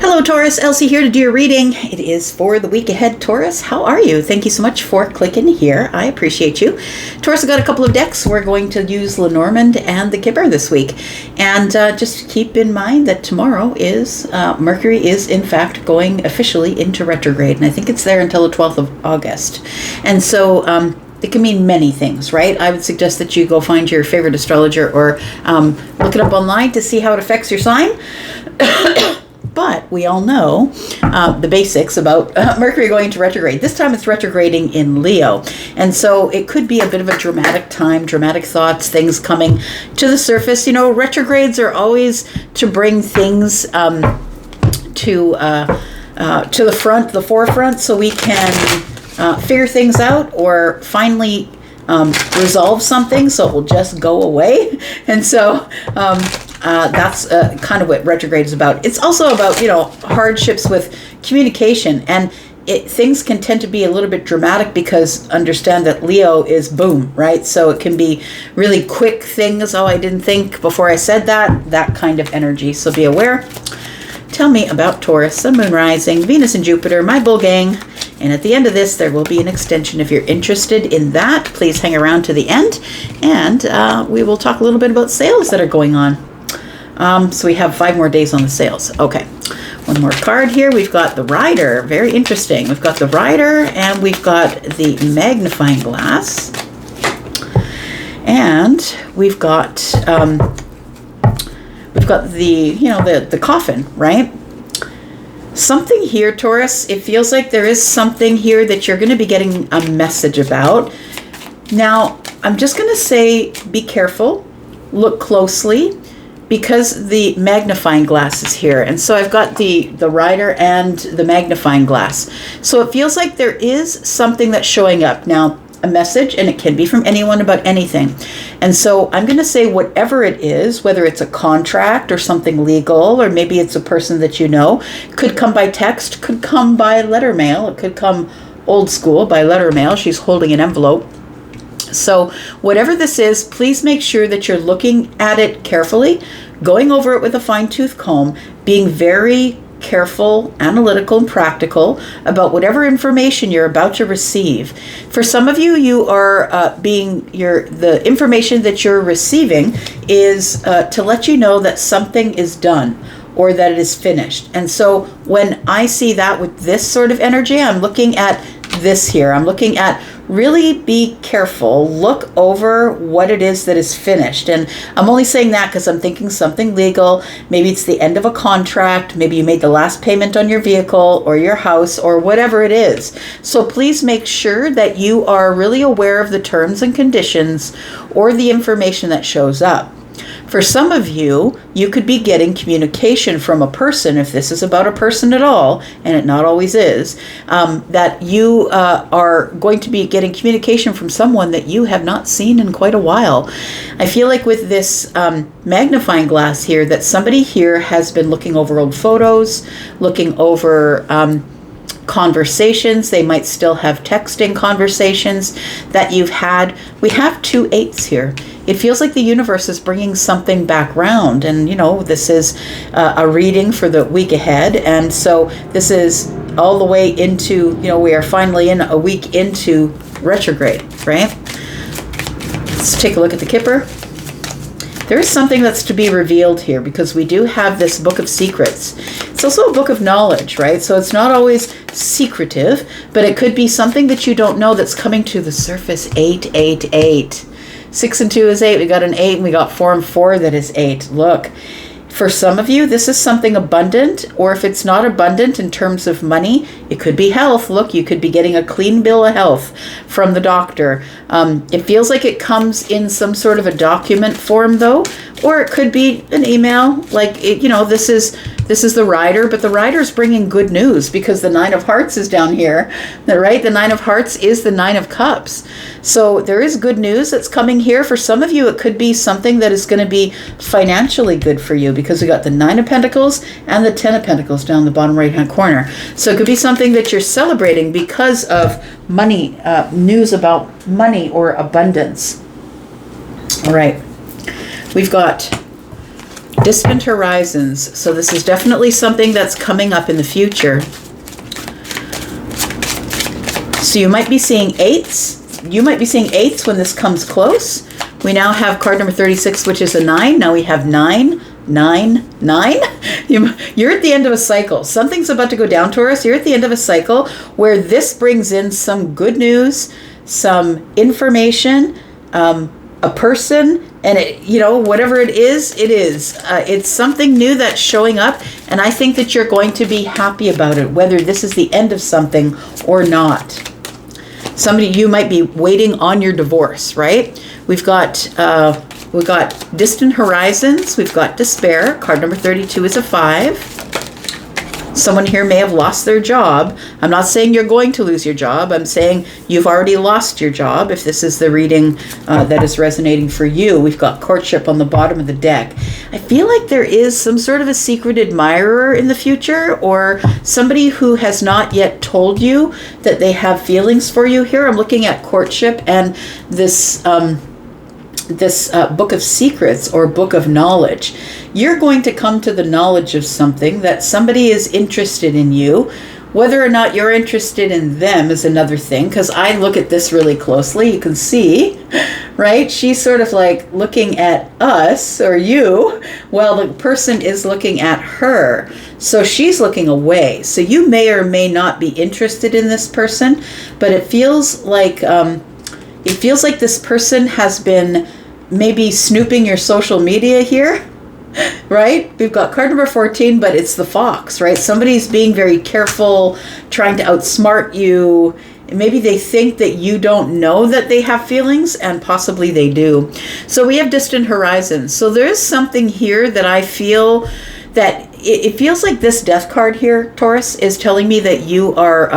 Hello Taurus, Elsie here to do your reading. It is for the week ahead, Taurus. How are you? Thank you so much for clicking here. I appreciate you. Taurus, I've got a couple of decks. We're going to use Lenormand and the Kipper this week. And just keep in mind that tomorrow is, Mercury is in fact going officially into retrograde. And I think it's there until the 12th of August. And so it can mean many things, right? I would suggest that you go find your favorite astrologer or look it up online to see how it affects your sign. But we all know the basics about Mercury going into retrograde. This time it's retrograding in Leo. And so it could be a bit of a dramatic time, dramatic thoughts, things coming to the surface. You know, retrogrades are always to bring things to the forefront so we can figure things out or finally resolve something so it will just go away. And so that's kind of what retrograde is about. It's also about, you know, hardships with communication, and things can tend to be a little bit dramatic because understand that Leo is boom, right? So it can be really quick things. Oh, I didn't think before I said that kind of energy. So be aware. Tell me about Taurus, Sun, Moon, Rising, Venus and Jupiter, my bull gang. And at the end of this, there will be an extension. If you're interested in that, please hang around to the end. And we will talk a little bit about sales that are going on. So we have 5 more days on the sales. Okay, one more card here. We've got the Rider. Very interesting. We've got the Rider and we've got the magnifying glass. And we've got the, you know, the coffin, right? Something here, Taurus, it feels like there is something here that you're going to be getting a message about. Now, I'm just going to say, be careful, look closely, because the magnifying glass is here. And so I've got the Rider and the magnifying glass. So it feels like there is something that's showing up. Now, a message, and it can be from anyone about anything. And so I'm going to say whatever it is, whether it's a contract or something legal, or maybe it's a person that you know, could come by text, could come by letter mail, it could come old school by letter mail. She's holding an envelope. So whatever this is, please make sure that you're looking at it carefully, going over it with a fine-tooth comb, being very careful, analytical, and practical about whatever information you're about to receive. For some of you, you are the information that you're receiving is to let you know that something is done or that it is finished. And so when I see that with this sort of energy, I'm looking at this here. I'm looking at really be careful, look over what it is that is finished. And I'm only saying that because I'm thinking something legal. Maybe it's the end of a contract. Maybe you made the last payment on your vehicle or your house or whatever it is. So please make sure that you are really aware of the terms and conditions or the information that shows up. For some of you, you could be getting communication from a person, if this is about a person at all, and it not always is, that you are going to be getting communication from someone that you have not seen in quite a while. I feel like with this magnifying glass here, that somebody here has been looking over old photos, looking over conversations. They might still have texting conversations that you've had. We have 2 8s here. It feels like the universe is bringing something back round. And, you know, this is a reading for the week ahead. And so this is all the way into, you know, we are finally in a week into retrograde, right? Let's take a look at the Kipper. There is something that's to be revealed here because we do have this book of secrets. It's also a book of knowledge, right? So it's not always secretive, but it could be something that you don't know that's coming to the surface. 8, 8, 8. 6 and 2 is 8. We got an 8 and we got 4 and 4 that is 8. Look, for some of you, this is something abundant, or if it's not abundant in terms of money, it could be health. Look, you could be getting a clean bill of health from the doctor. It feels like it comes in some sort of a document form, though, or it could be an email. Like, you know, this is the Rider, but the Rider's bringing good news because the 9 of Hearts is down here, right? The 9 of Hearts is the 9 of Cups. So there is good news that's coming here. For some of you, it could be something that is going to be financially good for you because we got the 9 of Pentacles and the 10 of Pentacles down the bottom right-hand corner. So it could be something that you're celebrating because of money, news about money or abundance. All right. We've got Distant horizons. So this is definitely something that's coming up in the future. So you might be seeing eights. You might be seeing eights when this comes close. We now have card number 36, which is a 9. Now we have 9, 9, 9. You're at the end of a cycle. Something's about to go down, Taurus. You're at the end of a cycle where this brings in some good news, some information, a person, and it, you know, whatever it is, it is. It's something new that's showing up, and I think that you're going to be happy about it, whether this is the end of something or not. Somebody, you might be waiting on your divorce, right? We've got distant horizons. We've got despair. Card number 32 is a 5. Someone here may have lost their job. I'm not saying you're going to lose your job. I'm saying you've already lost your job. If this is the reading that is resonating for you, we've got courtship on the bottom of the deck. I feel like there is some sort of a secret admirer in the future, or somebody who has not yet told you that they have feelings for you. Here I'm looking at courtship and this book of secrets or book of knowledge. You're going to come to the knowledge of something, that somebody is interested in you. Whether or not you're interested in them is another thing, because I look at this really closely. You can see, right? She's sort of like looking at us or you, while the person is looking at her. So she's looking away. So you may or may not be interested in this person, but it feels like this person has been maybe snooping your social media here, right? We've got card number 14, but it's the fox, right? Somebody's being very careful, trying to outsmart you. Maybe they think that you don't know that they have feelings, and possibly they do. So we have distant horizons. So there's something here that I feel that it feels like this death card here, Taurus, is telling me that you are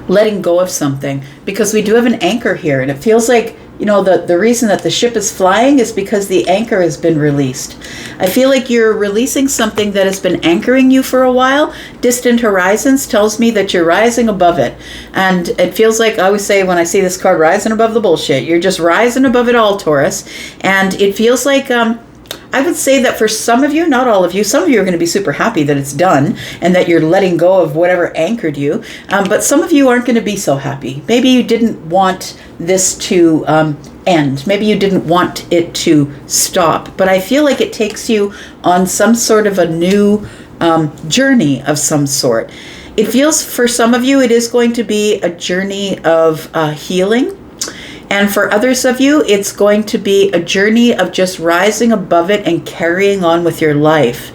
letting go of something, because we do have an anchor here, and it feels like, you know, the reason that the ship is flying is because the anchor has been released. I feel like you're releasing something that has been anchoring you for a while. Distant horizons tells me that you're rising above it. And it feels like, I always say when I see this card, rising above the bullshit. You're just rising above it all, Taurus. And it feels like, I would say that for some of you, not all of you, some of you are going to be super happy that it's done and that you're letting go of whatever anchored you. But some of you aren't going to be so happy. Maybe you didn't want this to end. Maybe you didn't want it to stop. But I feel like it takes you on some sort of a new journey of some sort. It feels for some of you, it is going to be a journey of healing. And for others of you, it's going to be a journey of just rising above it and carrying on with your life.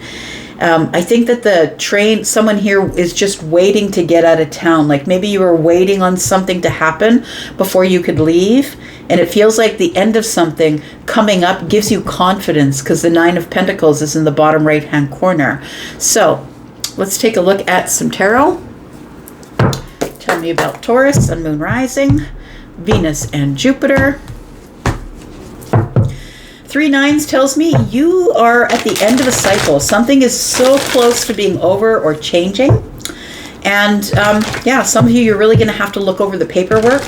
I think that someone here is just waiting to get out of town. Like maybe you were waiting on something to happen before you could leave. And it feels like the end of something coming up gives you confidence, because the 9 of Pentacles is in the bottom right-hand corner. So let's take a look at some tarot. Tell me about Taurus, Sun, Moon, Rising, Venus and Jupiter. 3 9s tells me you are at the end of a cycle. Something is so close to being over or changing. And yeah, some of you, you're really going to have to look over the paperwork.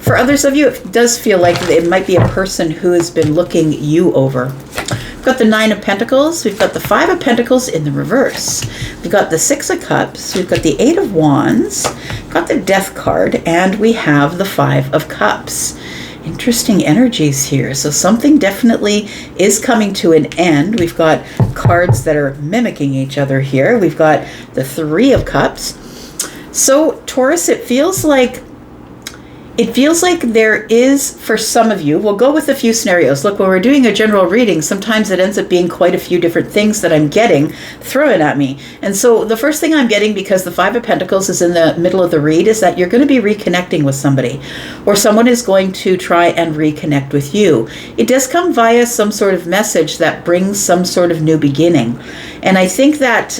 For others of you, it does feel like it might be a person who has been looking you over. We've got the 9 of Pentacles. We've got the 5 of Pentacles in the reverse. We've got the 6 of Cups. We've got the 8 of Wands. We've got the Death card. And we have the 5 of Cups. Interesting energies here. So something definitely is coming to an end. We've got cards that are mimicking each other here. We've got the 3 of Cups. So Taurus, it feels like there is, for some of you, we'll go with a few scenarios. Look, when we're doing a general reading, sometimes it ends up being quite a few different things that I'm getting thrown at me. And so the first thing I'm getting, because the 5 of Pentacles is in the middle of the read, is that you're going to be reconnecting with somebody, or someone is going to try and reconnect with you. It does come via some sort of message that brings some sort of new beginning. And I think that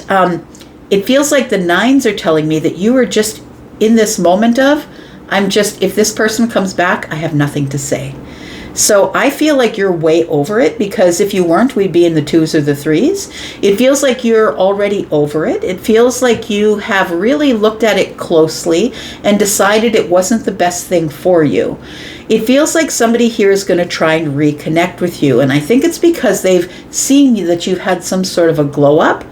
it feels like the 9s are telling me that you are just in this moment of, if this person comes back, I have nothing to say. So I feel like you're way over it, because if you weren't, we'd be in the 2s or the 3s. It feels like you're already over it. It feels like you have really looked at it closely and decided it wasn't the best thing for you. It feels like somebody here is going to try and reconnect with you. And I think it's because they've seen that you've had some sort of a glow up,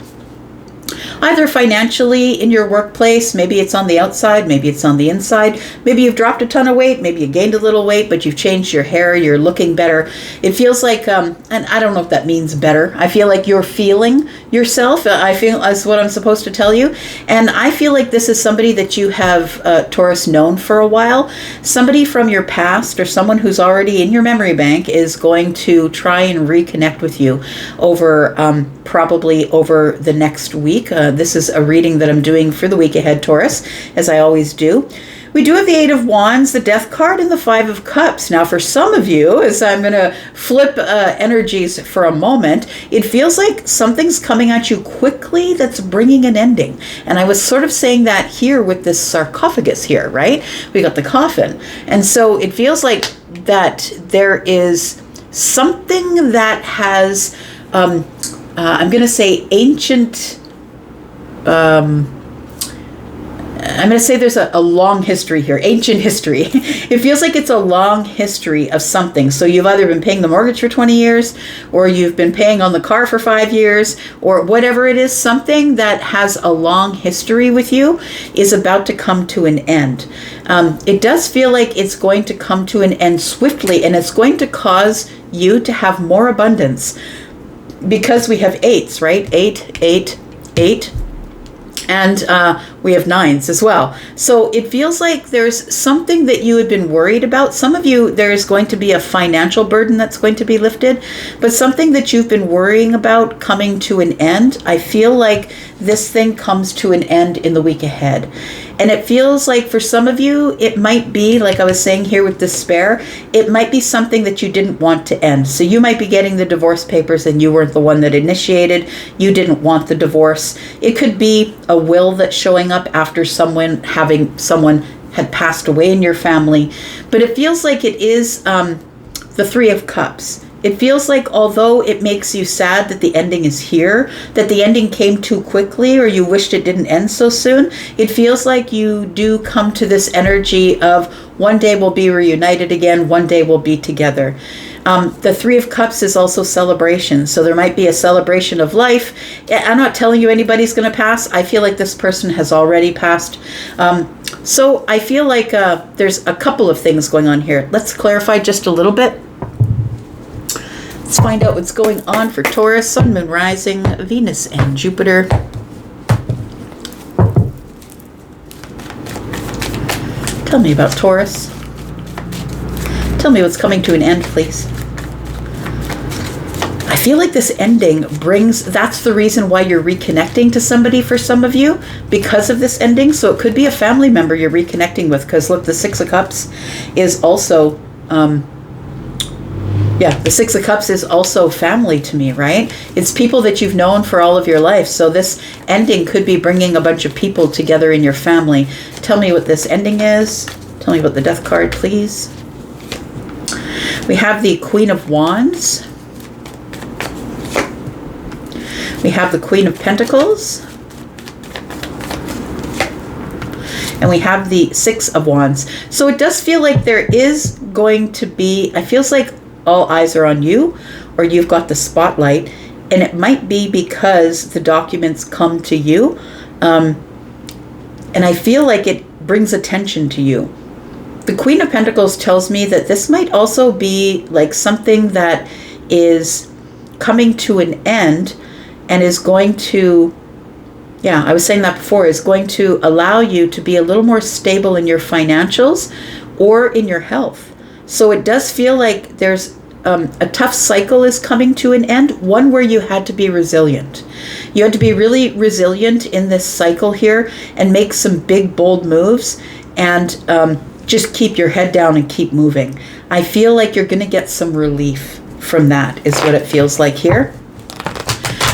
either financially in your workplace. Maybe it's on the outside, maybe it's on the inside. Maybe you've dropped a ton of weight, maybe you gained a little weight, but you've changed your hair, you're looking better. It feels like, and I don't know if that means better. I feel like you're feeling yourself. I feel that's what I'm supposed to tell you. And I feel like this is somebody that you have, Taurus, known for a while. Somebody from your past, or someone who's already in your memory bank, is going to try and reconnect with you over, probably over the next week. This is a reading that I'm doing for the week ahead, Taurus, as I always do. We do have the 8 of Wands, the Death card, and the 5 of Cups. Now, for some of you, as I'm going to flip energies for a moment, it feels like something's coming at you quickly that's bringing an ending. And I was sort of saying that here with this sarcophagus here, right? We got the coffin. And so it feels like that there is something that has, I'm going to say ancient, I'm going to say there's a long history here, ancient history. It feels like it's a long history of something. So you've either been paying the mortgage for 20 years, or you've been paying on the car for 5 years, or whatever it is. Something that has a long history with you is about to come to an end. It does feel like it's going to come to an end swiftly, and it's going to cause you to have more abundance, because we have 8s, right? 8, 8, 8. And we have 9s as well. So it feels like there's something that you had been worried about. Some of you, there's going to be a financial burden that's going to be lifted, but something that you've been worrying about coming to an end. I feel like this thing comes to an end in the week ahead. And it feels like for some of you, it might be, like I was saying here with despair, it might be something that you didn't want to end. So you might be getting the divorce papers and you weren't the one that initiated. You didn't want the divorce. It could be a will that's showing up after someone had passed away in your family. But it feels like it is the 3 of Cups. It feels like, although it makes you sad that the ending is here, that the ending came too quickly, or you wished it didn't end so soon, it feels like you do come to this energy of one day we'll be reunited again, one day we'll be together. The 3 of Cups is also celebration. So there might be a celebration of life. I'm not telling you anybody's going to pass. I feel like this person has already passed. So I feel like there's a couple of things going on here. Let's clarify just a little bit. Let's find out what's going on for Taurus, Sun, Moon, Rising, Venus, and Jupiter. Tell me about Taurus. Tell me what's coming to an end, please. I feel like this ending that's the reason why you're reconnecting to somebody for some of you, because of this ending. So it could be a family member you're reconnecting with, because look, the 6 of Cups is also, the 6 of Cups is also family to me, right? It's people that you've known for all of your life. So this ending could be bringing a bunch of people together in your family. Tell me what this ending is. Tell me about the Death card, please. We have the Queen of Wands. We have the Queen of Pentacles. And we have the 6 of Wands. So it does feel like there is going to be, it feels like all eyes are on you, or you've got the spotlight, and it might be because the documents come to you. And I feel like it brings attention to you. The Queen of Pentacles tells me that this might also be like something that is coming to an end and is going to, I was saying that before, is going to allow you to be a little more stable in your financials or in your health. So it does feel like there's a tough cycle is coming to an end, one where you had to be resilient. You had to be really resilient in this cycle here and make some big, bold moves, and just keep your head down and keep moving. I feel like you're going to get some relief from that, is what it feels like here.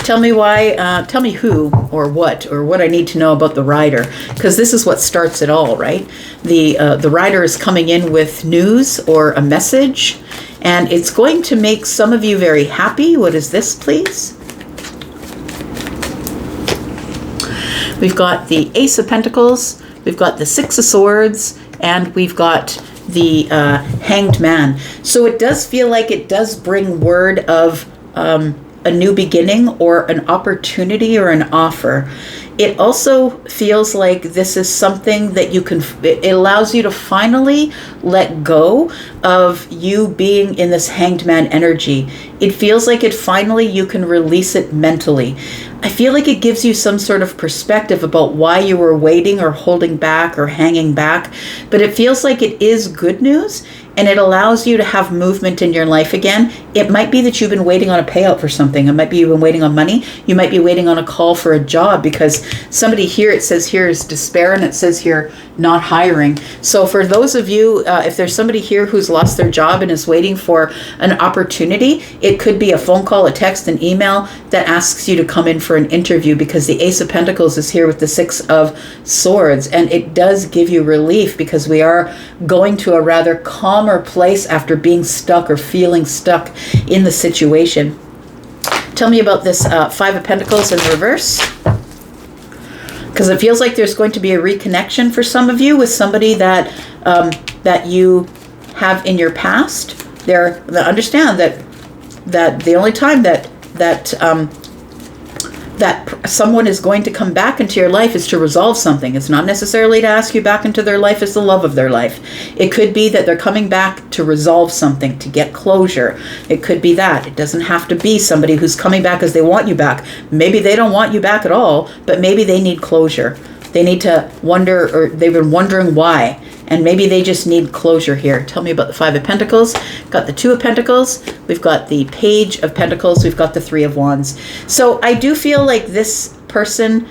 Tell me why, tell me who or what I need to know about the rider, because this is what starts it all, right? The rider is coming in with news or a message, And it's going to make some of you very happy. What is this, please? We've got the Ace of Pentacles, we've got the Six of Swords, and we've got the Hanged Man. So it does feel like it does bring word of a new beginning or an opportunity or an offer. It also feels like this is something that you can, it allows you to finally let go of you being in this Hanged Man energy. It feels like you can release it mentally. I feel like it gives you some sort of perspective about why you were waiting or holding back or hanging back, but it feels like it is good news. And it allows you to have movement in your life again. It might be that you've been waiting on a payout for something. It might be you've been waiting on money. You might be waiting on a call for a job, because somebody here, it says here is despair, and it says here not hiring. So for those of you, if there's somebody here who's lost their job and is waiting for an opportunity, it could be a phone call, a text, an email that asks you to come in for an interview, because the Ace of Pentacles is here with the Six of Swords, and it does give you relief, because we are going to a rather calmer place after being stuck or feeling stuck in the situation. Tell me about this Five of Pentacles in reverse, because it feels like there's going to be a reconnection for some of you with somebody that that you have in your past. Understand that the only time that someone is going to come back into your life is to resolve something. It's not necessarily to ask you back into their life as the love of their life. It could be that they're coming back to resolve something, to get closure. It could be that. It doesn't have to be somebody who's coming back because they want you back. Maybe they don't want you back at all, but maybe they need closure. They need to wonder, or they've been wondering why. And maybe they just need closure here. Tell me about the Five of Pentacles. Got the Two of Pentacles. We've got the Page of Pentacles. We've got the Three of Wands. So I do feel like this person,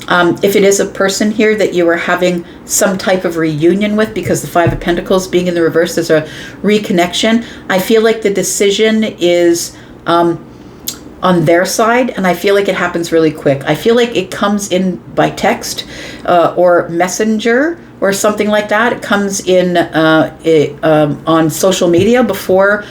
if it is a person here that you are having some type of reunion with, because the Five of Pentacles being in the reverse is a reconnection, I feel like the decision is on their side, and I feel like it happens really quick. I feel like it comes in by text or messenger or something like that. It comes in on social media before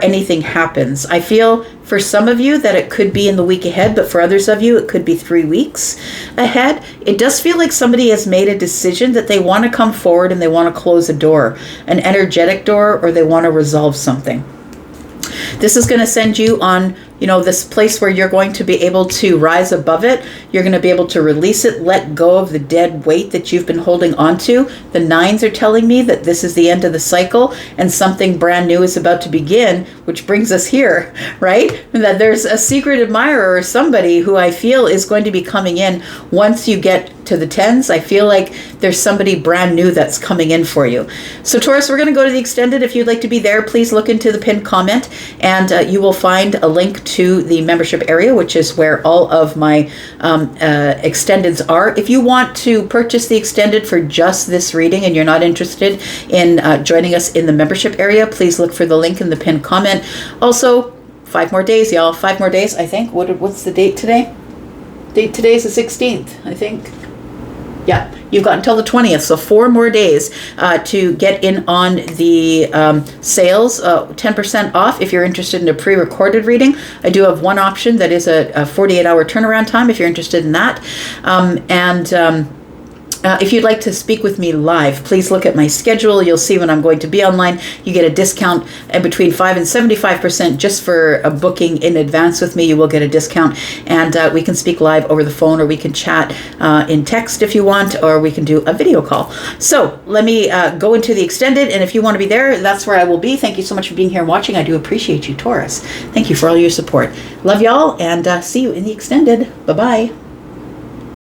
anything happens. I feel for some of you that it could be in the week ahead, but for others of you, it could be 3 weeks ahead. It does feel like somebody has made a decision that they want to come forward and they want to close a door, an energetic door, or they want to resolve something. This is going to send you on, this place where you're going to be able to rise above it. You're going to be able to release it, let go of the dead weight that you've been holding on to. The nines are telling me that this is the end of the cycle and something brand new is about to begin, which brings us here, right? And that there's a secret admirer or somebody who I feel is going to be coming in once you get to the tens. I feel like there's somebody brand new that's coming in for you. So Taurus, we're going to go to the extended. If you'd like to be there, please look into the pinned comment, and you will find a link to the membership area, which is where all of my extendeds are. If you want to purchase the extended for just this reading and you're not interested in joining us in the membership area, please look for the link in the pinned comment. Also, 5 more days, y'all. 5 more days, I think. What's the date today? Date today is the 16th, I think. Yeah, you've got until the 20th, so 4 more days to get in on the sales, 10% off if you're interested in a pre-recorded reading. I do have one option that is a 48-hour turnaround time if you're interested in that. If you'd like to speak with me live, please look at my schedule. You'll see when I'm going to be online. You get a discount between 5 and 75% just for a booking in advance with me. You will get a discount, and we can speak live over the phone, or we can chat in text if you want, or we can do a video call. So let me go into the extended, and if you want to be there, that's where I will be. Thank you so much for being here and watching. I do appreciate you, Taurus. Thank you for all your support. Love y'all, and see you in the extended. Bye-bye.